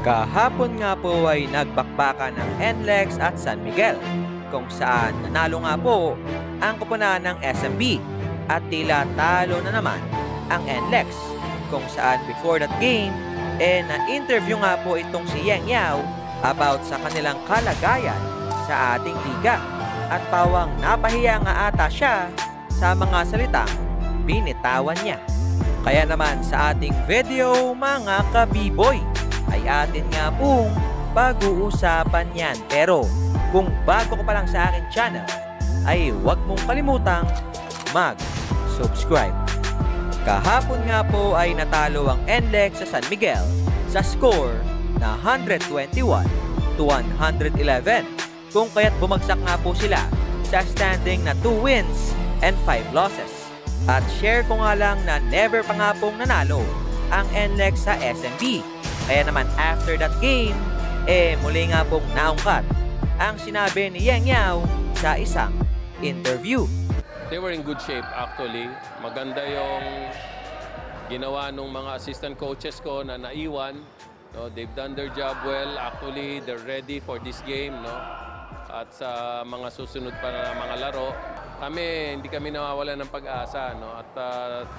Kahapon nga po ay nagbakbakan ng NLEX at San Miguel, kung saan nanalo nga po ang koponan ng SMB at tila talo na naman ang NLEX, kung saan before that game, na-interview nga po itong si Yeng Yao about sa kanilang kalagayan sa ating liga at pawang napahiya nga ata siya sa mga salitang binitawan niya. Kaya naman sa ating video mga ka-B-boy ay atin nga pong pag-uusapan yan. Pero kung bago ka pa lang sa akin channel ay huwag mong kalimutang mag-subscribe. Kahapon nga po ay natalo ang NLEX sa San Miguel sa score na 121-111, kung kaya't bumagsak nga po sila sa standing na 2 wins and 5 losses. At share ko nga lang na never pa nga pong nanalo ang NLEX sa SMB. Kaya naman after that game, muli nga pong naungkat ang sinabi ni Yeng Yao sa isang interview. They were in good shape actually. Maganda yung ginawa ng mga assistant coaches ko na naiwan. No, they've done their job well. Actually, they're ready for this game. No? At sa mga susunod pa na mga laro, hindi kami nawawala ng pag-asa. No? At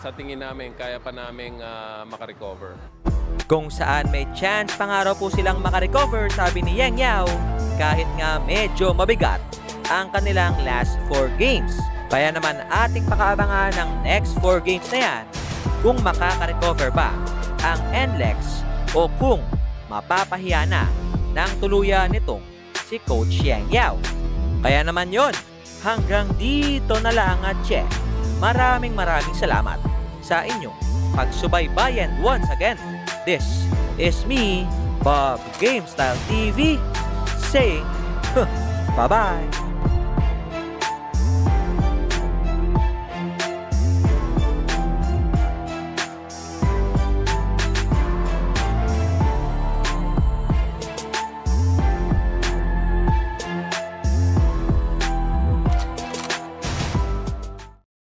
sa tingin namin, kaya pa namin makarecover. Kung saan may chance pa nga raw po silang makarecover, sabi ni Yeng Yao, kahit nga medyo mabigat ang kanilang last 4 games. Kaya naman ating pakaabangan ng next 4 games na yan kung makaka-recover ba ang NLEX o kung mapapahiya na ng tuluyan nitong si Coach Yeng Yao. Kaya naman yon, hanggang dito na lang at che. Maraming salamat sa inyong pagsubaybayan. Once again, this is me, Bob GameStyle TV, saying bye-bye.